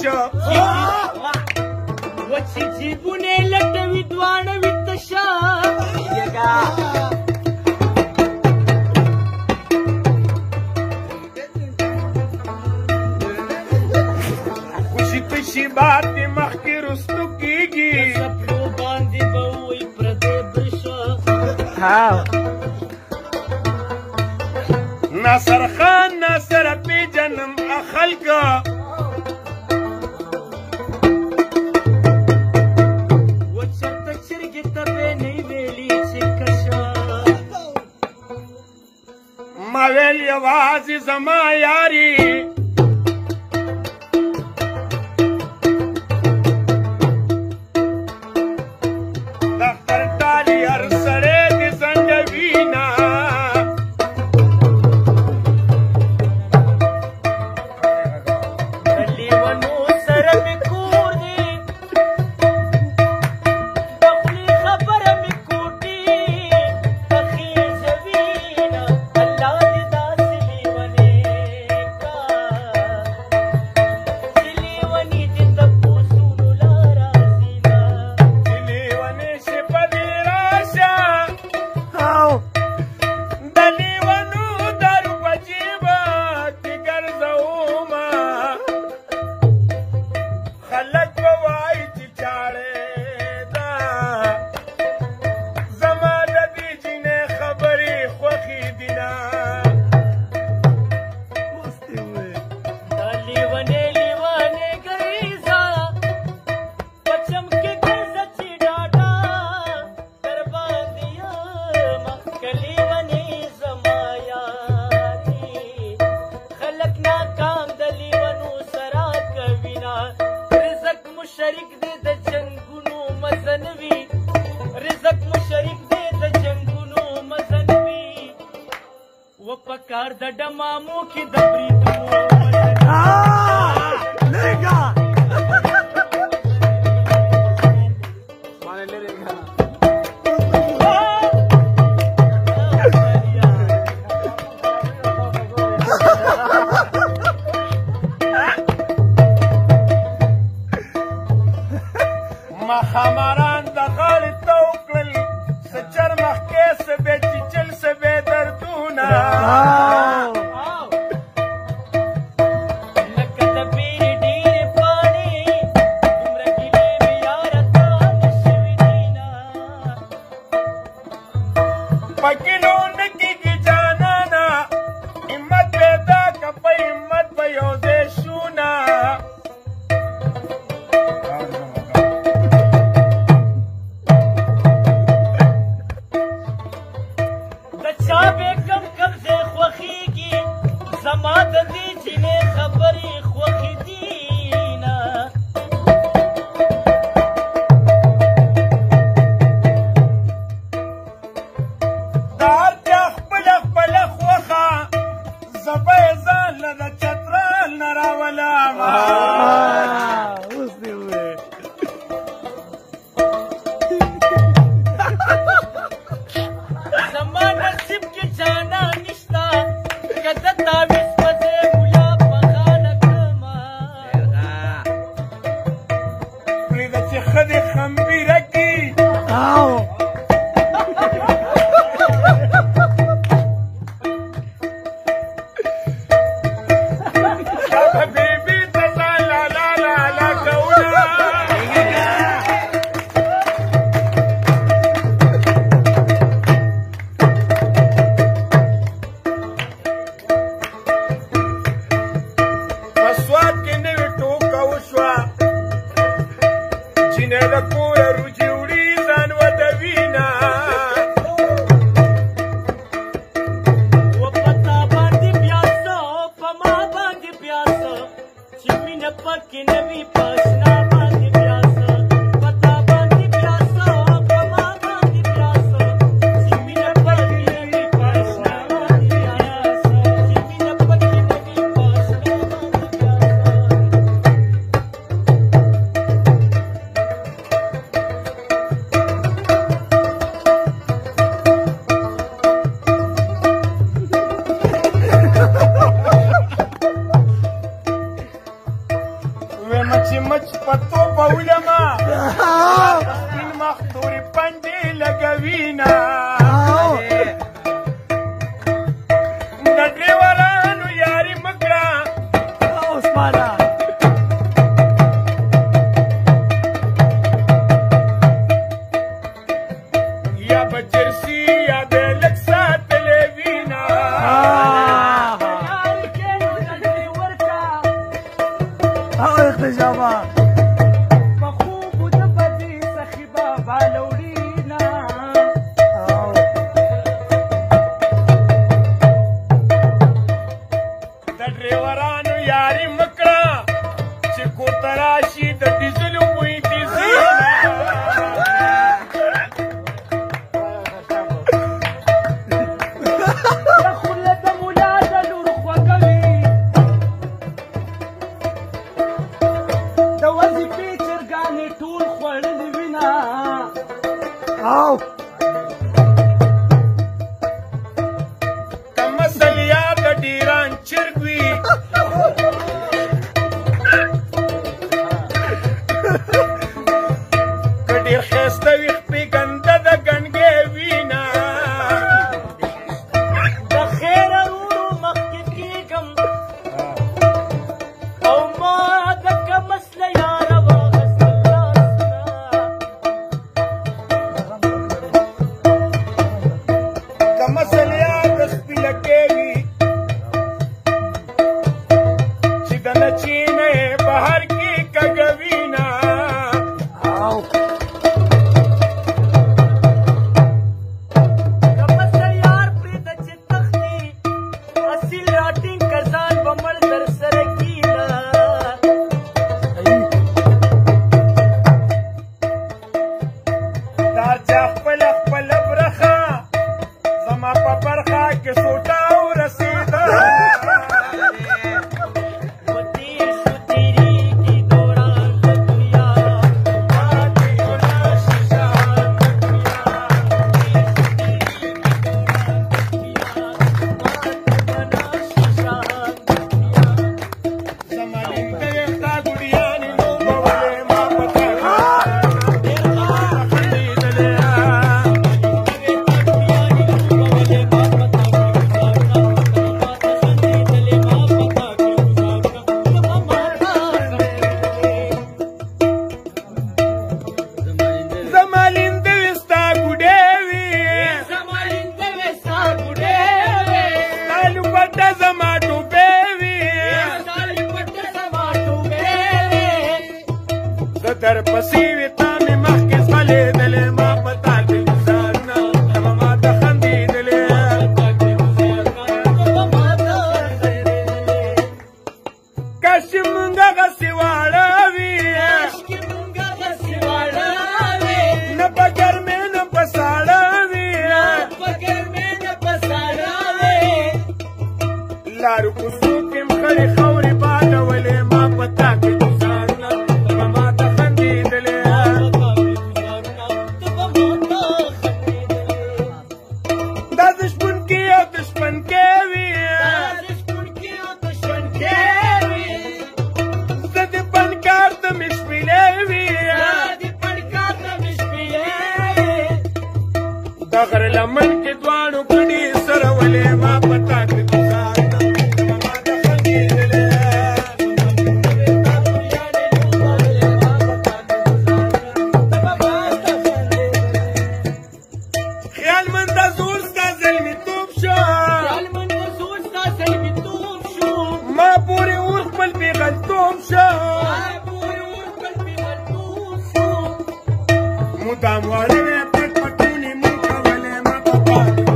شو و چې جیبونه لټوي دواړه ویده شه خوشي پشي باندې مخکې رستو کېږي سپلو باندې به ووایي پردی برشه ناصر خان ناصر پیژنم خلکه ما ویل یوازې زما یاري دفتر ټالي هر سړی دې زنګوینه د لیونو سره مې کور دی د خولې خبره مې کوټې تخیزوینه الله دې داسې لیونې کا چې لیونې دې د پوسونو لاره سینه چې لیونې شي په دې راشه د لیونو دارو په جیبه کې ګرځومه خلک به وایي چې چاړې ده زما د دې جینۍ خبرې خوښې دي نه دا لیونې لیونې ګریزه په چمکې ګرځه چې ډاډه در باندې یمه که لیونې زما یاري خلک ناکام د لیونو سره کوینه رزق مو شریک دی د جنګونو مزه نه وي رزق مو شریک دی د جنګونو مزه نه وي و په کار د ډمامو کې د بریدونو مزه نه مخامران د غاړې ته وکړل څه چرمخکې څه بې چیچل څه بې دردونه لکه د بیرې ډېرې پاڼې دومره ګیلې مې یاره تا نه شوي دینه په کیلو نه کېږي جانانه همت پیدا که په همت به یو ځای شونه د چا به کم کم ځای خوښېږي زما د دې جینۍ خبرې خوښې دي نه د هر چا خپله خپله خوښه زه به یې ځان له د چترال نه راولمه زما نصیب کې جانا نشته که د تعویض په ځای ملا په خانه کړمه پرېږده چې ښځې خمبیره کړي دا به بیبي ته ځان لالا لالا کوله په سوات کې نوې ټوکه وشوه جینۍ د کوره روجې وړي ځان ودوینه و په تا باندې بیا څه په ما باندې بیا څه چې مینه پکې نه وي په اشنا باندې بیا څه په تا باندې بیا څه په ما باندې بیا څه چې مینه پکې نه وي په اشنا باندې بیا څه چې مینه پکې نه وي په اشنا باندې بیا څه ویمه اختشامه په خوبو د بدې سخي بابا لوړینا د ډریورانو یاري مکړه چې کورته راشي د ډیزلو بوی تیزي در پسې وې تا مې مخکې ځغلېدلې ما په تا کې ګزارونه زما ما ته خندېدلې کاش چې مونږ هغسې واړه وي نه په ګرمې نه په ساړه وي لارو کوڅو کې م خړې خاورې بادولې ما په تا کې غر لمن کې دواړو ګډې سره ولې ما پتا کې ګزارونه زما ما ته خندېدلې خیالمند زور ستا زلمیتوب شو ما پورې اور خپل بېغلتوب شو مدام والې پټ پټونې مونږ کولې ما په پاک